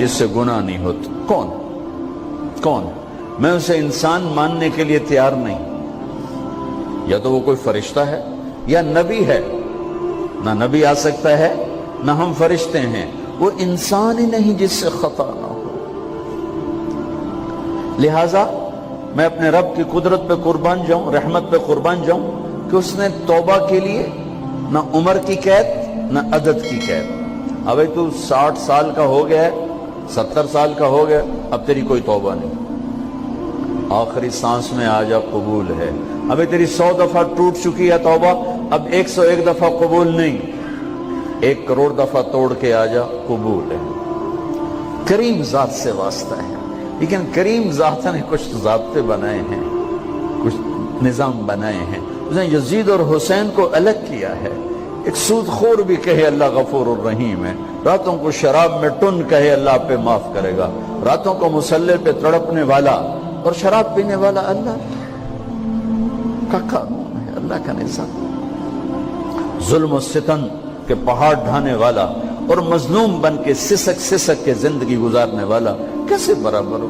جس سے گناہ نہیں ہوتا؟ کون؟ میں اسے انسان ماننے کے لیے تیار نہیں. یا تو وہ کوئی فرشتہ ہے یا نبی ہے. نہ نبی آ سکتا ہے نہ ہم فرشتے ہیں. وہ انسان ہی نہیں جس سے خطا نہ ہو. لہذا میں اپنے رب کی قدرت پہ قربان جاؤں, رحمت پہ قربان جاؤں کہ اس نے توبہ کے لیے نہ عمر کی قید نہ عدد کی قید. ابھی تو 60 سال کا ہو گیا ہے, 70 سال کا ہو گیا, اب تیری کوئی توبہ نہیں. آخری سانس میں آ جا, قبول ہے. ابھی تیری 100 دفعہ ٹوٹ چکی ہے توبہ, اب 101 دفعہ قبول نہیں, 1 کروڑ دفعہ توڑ کے آ جا, قبول ہے. کریم ذات سے واسطہ ہے. لیکن کریم ذات نے کچھ ضابطے بنائے ہیں, کچھ نظام بنائے ہیں. اس نے یزید اور حسین کو الگ کیا ہے. ایک سود خور بھی کہے اللہ غفور الرحیم ہے, راتوں کو شراب میں ٹن کہے اللہ پہ معاف کرے گا, راتوں کو مصلی پہ تڑپنے والا اور شراب پینے والا اللہ کا قانون ہے, اللہ کا نظام. ظلم و ستم کے پہاڑ ڈھانے والا اور مظلوم بن کے سسک کے زندگی گزارنے والا کیسے برابر ہو؟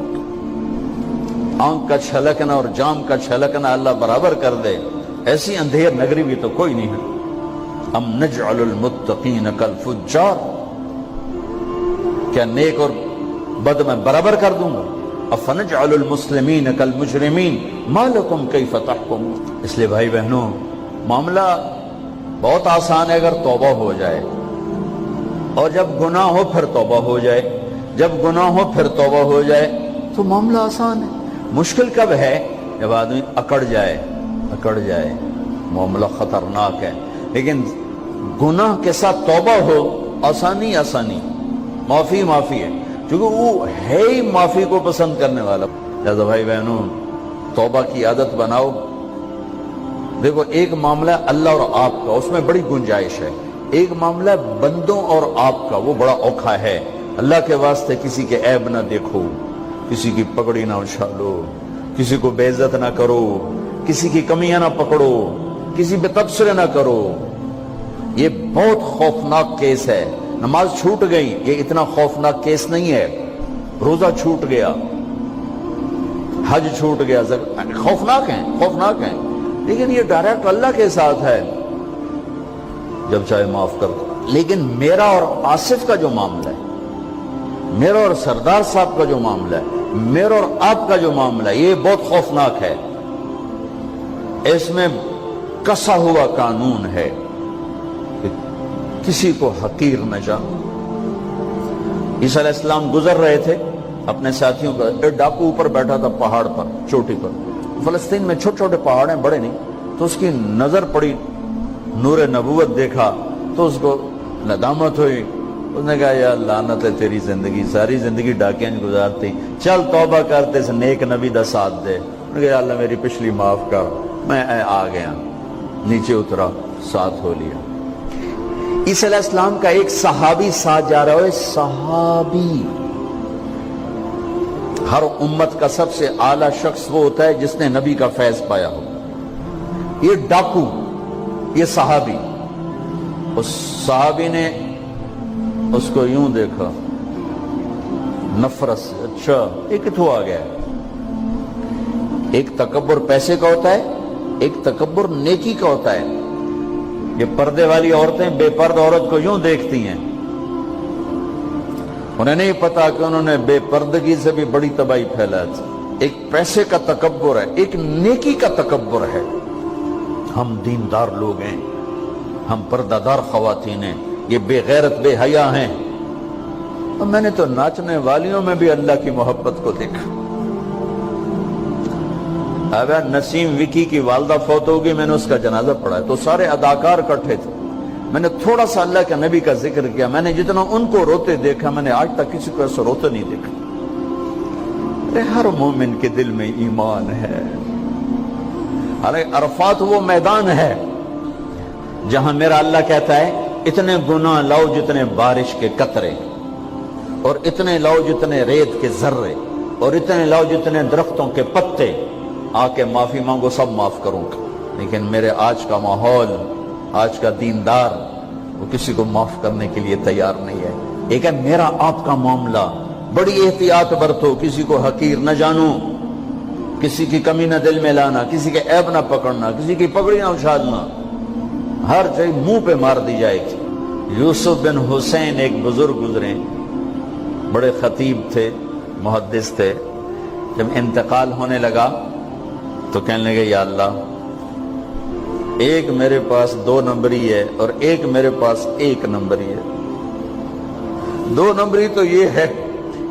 آنکھ کا چھلکنا اور جام کا چھلکنا اللہ برابر کر دے, ایسی اندھیر نگری بھی تو کوئی نہیں ہے. ام نجعل المتقین کالفجار, کیا نیک اور بد میں برابر کر دوں گا؟ افنجعل المسلمین کالمجرمین ما لکم کیف تحکمون. اس لیے بھائی بہنوں, معاملہ بہت آسان ہے اگر توبہ ہو جائے, اور جب گناہ ہو پھر توبہ ہو جائے, جب گناہ ہو پھر توبہ ہو جائے تو معاملہ آسان ہے. مشکل کب ہے؟ جب آدمی اکڑ جائے, معاملہ خطرناک ہے. لیکن گناہ کے ساتھ توبہ ہو, آسانی, معافی ہے, کیونکہ وہ ہے ہی معافی کو پسند کرنے والا. لہذا بھائی بہنوں, توبہ کی عادت بناؤ. دیکھو, ایک معاملہ اللہ اور آپ کا, اس میں بڑی گنجائش ہے. ایک معاملہ بندوں اور آپ کا, وہ بڑا اوکھا ہے. اللہ کے واسطے کسی کے عیب نہ دیکھو, کسی کی پگڑی نہ اچھالو, کسی کو بے عزت نہ کرو, کسی کی کمیاں نہ پکڑو, کسی پہ تبصرے نہ کرو. یہ بہت خوفناک کیس ہے. نماز چھوٹ گئی, یہ اتنا خوفناک کیس نہیں ہے. روزہ چھوٹ گیا, حج چھوٹ گیا, خوفناک ہیں, لیکن یہ ڈائریکٹ اللہ کے ساتھ ہے, جب چاہے معاف کر دو. لیکن میرا اور آصف کا جو معاملہ ہے, میرا اور سردار صاحب کا جو معاملہ ہے, میرا اور آپ کا جو معاملہ ہے, یہ بہت خوفناک ہے. اس میں کسا ہوا قانون ہے کہ کسی کو حقیر نہ جانو. عیسیٰ علیہ السلام گزر رہے تھے اپنے ساتھیوں کا, ایک ڈاکو اوپر بیٹھا تھا پہاڑ پر, چوٹی پر. فلسطین میں چھوٹے چھوٹے پہاڑ ہیں, بڑے نہیں. تو اس کی نظر پڑی, نور نبوت دیکھا تو اس کو ندامت ہوئی. اس نے کہا یا لعنت ہے تیری زندگی, ساری زندگی ڈاکیاں گزارتی, چل توبہ کرتے سے نیک نبی دا ساتھ دے. انہوں نے کہا یا اللہ میری پچھلی معاف کر. میں آ گیا, نیچے اترا, ساتھ ہو لیا. عیسیٰ علیہ السلام کا ایک صحابی ساتھ جا رہا ہے. صحابی, ہر امت کا سب سے اعلیٰ شخص وہ ہوتا ہے جس نے نبی کا فیض پایا ہو. یہ ڈاکو, یہ صحابی. اس صحابی نے اس کو یوں دیکھا نفرت سے, اچھا یہ کتوں آ گیا. ایک تکبر پیسے کا ہوتا ہے, ایک تکبر نیکی کا ہوتا ہے. یہ پردے والی عورتیں بے پرد عورت کو یوں دیکھتی ہیں, انہیں نہیں پتا کہ انہوں نے بے پردگی سے بھی بڑی تباہی پھیلا تھی. ایک پیسے کا تکبر ہے, ایک نیکی کا تکبر ہے. ہم دیندار لوگ ہیں, ہم پردہ دار خواتین ہیں, یہ بے غیرت بے حیا ہیں. اور میں نے تو ناچنے والیوں میں بھی اللہ کی محبت کو دیکھا. اگر نسیم وکی کی والدہ فوت ہوگی, میں نے اس کا جنازہ پڑھا ہے, تو سارے اداکار اکٹھے تھے. میں نے تھوڑا سا اللہ کے نبی کا ذکر کیا. میں نے جتنا ان کو روتے دیکھا, میں نے آج تک کسی کو ایسا روتے نہیں دیکھا. ہر مومن کے دل میں ایمان ہے. عرفات وہ میدان ہے جہاں میرا اللہ کہتا ہے اتنے گناہ لاؤ جتنے بارش کے قطرے, اور اتنے لاؤ جتنے ریت کے ذرے, اور اتنے لاؤ جتنے درختوں کے پتے, آ کے معافی مانگو, سب معاف کروں گا. لیکن میرے آج کا ماحول, آج کا دیندار, وہ کسی کو معاف کرنے کے لیے تیار نہیں ہے. ایک ہے میرا آپ کا معاملہ, بڑی احتیاط برتو، کسی کو حقیر نہ جانو، کسی کی کمی نہ دل میں لانا، کسی کے عیب نہ پکڑنا، کسی کی پگڑی نہ اچھالنا، ہر چیز منہ پہ مار دی جائے گی۔ یوسف بن حسین ایک بزرگ گزرے، بڑے خطیب تھے، محدث تھے۔ جب انتقال ہونے لگا تو کہنے لگے یا اللہ، ایک میرے پاس 2 نمبری ہے اور ایک میرے پاس 1 نمبری ہے۔ 2 نمبری تو یہ ہے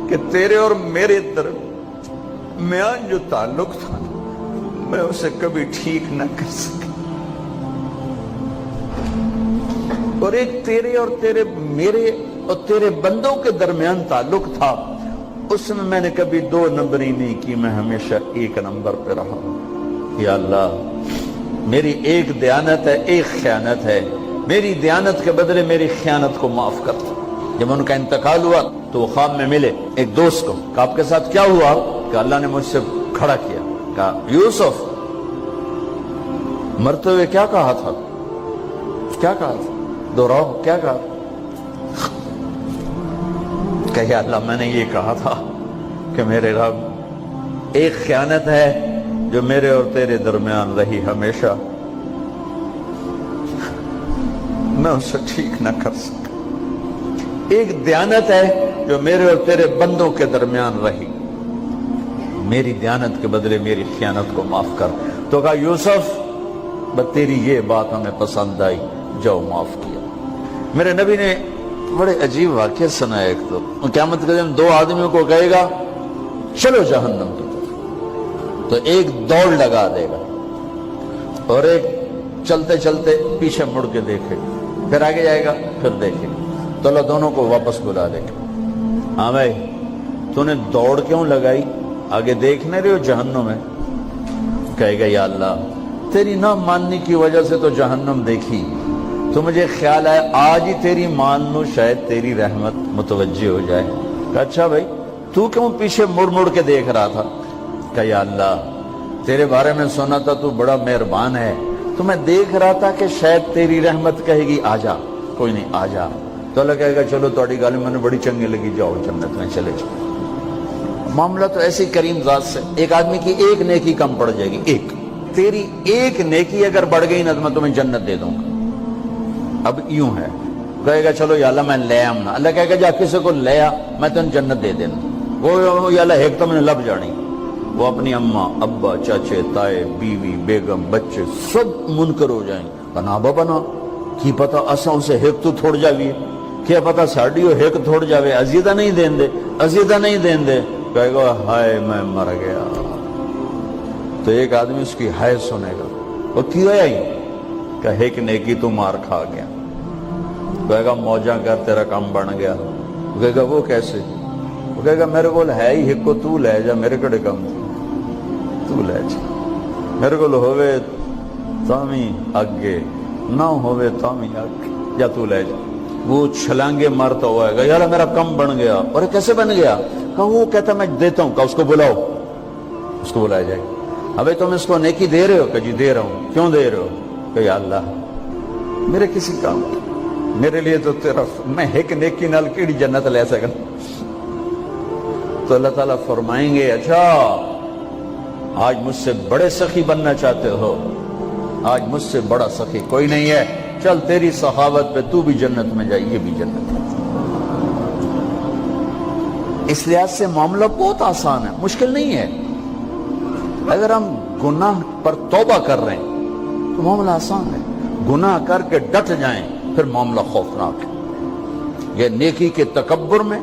کہ تیرے اور میرے درمیان جو تعلق تھا میں اسے کبھی ٹھیک نہ کر سکا، اور ایک تیرے اور میرے اور تیرے بندوں کے درمیان تعلق تھا، اس میں نے کبھی 2 نمبری نہیں کی، میں ہمیشہ 1 نمبر پہ رہا۔ یا اللہ، میری ایک دیانت ہے، ایک خیانت ہے، میری دیانت کے بدلے میری خیانت کو معاف کر۔ جب ان کا انتقال ہوا تو وہ خواب میں ملے ایک دوست کو، کہ آپ کے ساتھ کیا ہوا؟ کہ اللہ نے مجھ سے کھڑا کیا، کہا یوسف مرتے ہوئے کیا کہا تھا؟ کیا کہا تھا؟ دوہراؤ، کیا کہا؟ کہ یا اللہ، میں نے یہ کہا تھا کہ میرے رب، ایک خیانت ہے جو میرے اور تیرے درمیان رہی ہمیشہ، میں اسے ٹھیک نہ کر سکا۔ ایک دیانت ہے جو میرے اور تیرے بندوں کے درمیان رہی، میری دیانت کے بدلے میری خیانت کو معاف کر۔ تو کہا یوسف، بس تیری یہ بات ہمیں پسند آئی، جاؤ معاف کیا۔ میرے نبی نے بڑے عجیب واقعہ سنا ہے۔ ایک تو قیامت کے دن 2 آدمیوں کو کہے گا چلو جہنم کی طرف، تو ایک دوڑ لگا دے گا اور ایک چلتے چلتے پیچھے مڑ کے دیکھے، پھر آگے جائے گا، پھر دیکھے گا، تو اللہ دونوں کو واپس بلا لے گا۔ ہاں بھائی، تو نے دوڑ کیوں لگائی؟ آگے دیکھنے رہے ہو جہنم ہے؟ کہے گا یا اللہ، تیری نہ ماننے کی وجہ سے تو جہنم دیکھی، تو مجھے خیال آیا آج ہی تیری مان لوں، شاید تیری رحمت متوجہ ہو جائے۔ کہا اچھا بھائی، تو کیوں پیچھے مڑ مڑ کے دیکھ رہا تھا؟ کہ یا اللہ، تیرے بارے میں سنا تھا تو بڑا مہربان ہے، تو میں دیکھ رہا تھا کہ شاید تیری رحمت کہے گی آ جا۔ کوئی نہیں، آ جا۔ تو اللہ کہے گا چلو تھوڑی گل میں نے بڑی چنگی لگی، جاؤ جنت میں چلے جاؤ۔ معاملہ تو ایسی کریم ذات سے، ایک آدمی کی ایک نیکی کم پڑ جائے گی، ایک تیری ایک نیکی اگر بڑھ گئی نا تو میں تمہیں جنت دے دوں گا۔ اب یوں ہے، کہے گا چلو یا اللہ میں لے آم نا، اللہ کہے گا جا کسی کو لے آ، میں تمہیں جنت دے دینا۔ وہ یا اللہ ایک تو میں نے لب جانی، وہ اپنی اماں ابا چاچے تائے بیوی بیگم بچے سب منکر ہو جائیں، بنا بنا کی پتہ اساں اسے ایک تو تھوڑ جاویے، کیا پتہ ساڑی ہو ایک تھوڑ جاوے، عزیدہ نہیں دین دے، عزیدہ نہیں دین دے۔ کہے گا ہائے میں مر گیا۔ تو ایک آدمی اس کی ہائے سنے گا، وہ کیوں آئی؟ کہ ایک نیکی تو مار کھا گیا۔ کہے گا موجہ کر، تیرا کام بن گیا۔ کہے گا وہ کیسے؟ وہ کہے گا میرے کو ہے ہی ایک کو، تو لے جا، میرے کڑے کم تو لے جا، میرے کو ہوئے تامی آگے نہ ہوئے تامی آگے، یا تو لے جا۔ وہ چھلانگے مارتا ہوا ہے گا یا اللہ میرا کم بن گیا۔ اور کیسے بن گیا؟ کہ وہ کہتا میں دیتا ہوں، کہ اس کو بلاؤ، اس کو بلایا جائے گا۔ ابھی تم اس کو نیکی دے رہے ہو؟ کہ جی دے رہا ہوں۔ کیوں دے رہے ہو؟ کہ یا اللہ میرے کسی کام، میرے لیے تو تیرا، میں ایک نیکی نال کیڑی جنت لے سکا۔ تو اللہ تعالیٰ فرمائیں گے اچھا آج مجھ سے بڑے سخی بننا چاہتے ہو؟ آج مجھ سے بڑا سخی کوئی نہیں ہے، چل تیری سخاوت پہ تو بھی جنت میں جائے، یہ بھی جنت ہے۔ اس لحاظ سے معاملہ بہت آسان ہے، مشکل نہیں ہے۔ اگر ہم گناہ پر توبہ کر رہے ہیں تو معاملہ آسان ہے، گناہ کر کے ڈٹ جائیں پھر معاملہ خوفناک ہے۔ یہ نیکی کے تکبر میں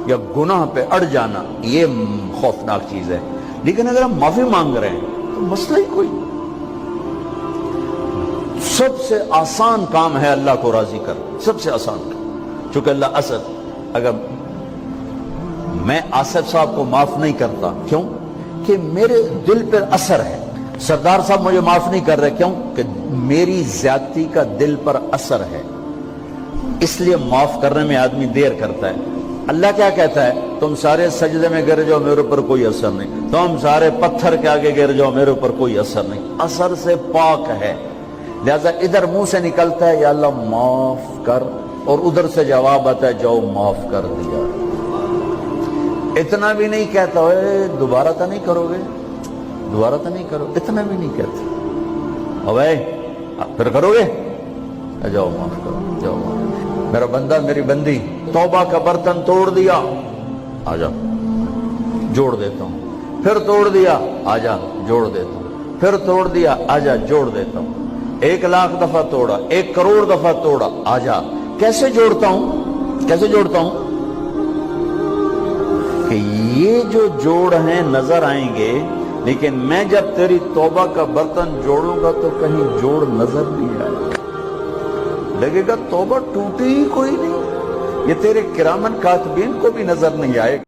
یا گناہ پہ اڑ جانا یہ خوفناک چیز ہے۔ لیکن اگر ہم معافی مانگ رہے ہیں تو مسئلہ ہی کوئی، سب سے آسان کام ہے اللہ کو راضی کر، سب سے آسان کام۔ چونکہ اللہ اسد، اگر میں آصف صاحب کو معاف نہیں کرتا، کیوں؟ کہ میرے دل پر اثر ہے۔ سردار صاحب مجھے معاف نہیں کر رہے، کیوں؟ کہ میری زیادتی کا دل پر اثر ہے، اس لیے معاف کرنے میں آدمی دیر کرتا ہے۔ اللہ کیا کہتا ہے؟ تم سارے سجدے میں گر جاؤ، میرے اوپر کوئی اثر نہیں، تم سارے پتھر کے آگے گر جاؤ، میرے اوپر کوئی اثر نہیں، اثر سے پاک ہے۔ لہذا ادھر منہ سے نکلتا ہے یا اللہ معاف کر، اور ادھر سے جواب آتا ہے جاؤ معاف کر دیا۔ اتنا بھی نہیں کہتا ہوئے دوبارہ تو نہیں کرو گے، دوبارہ تو نہیں کرو، اتنا بھی نہیں کہتا، اوے پھر کرو گے، جاؤ معاف کرو، جاؤ معاف، میرا بندہ میری بندی توبہ کا برتن توڑ دیا، آ جا جوڑ دیتا ہوں، پھر توڑ دیا، آ جا جوڑ دیتا ہوں، پھر توڑ دیا، آ جا جوڑ دیتا ہوں، 1,00,000 دفعہ توڑا، 1 کروڑ دفعہ توڑا، آ جا، کیسے جوڑتا ہوں، کیسے جوڑتا ہوں کہ یہ جو جوڑ ہیں نظر آئیں گے، لیکن میں جب تیری توبہ کا برتن جوڑوں گا تو کہیں جوڑ نظر نہیں آئے گا، لگے گا توبہ ٹوٹی ہی کوئی نہیں، یہ تیرے کرامن کاتبین کو بھی نظر نہیں آئے گا۔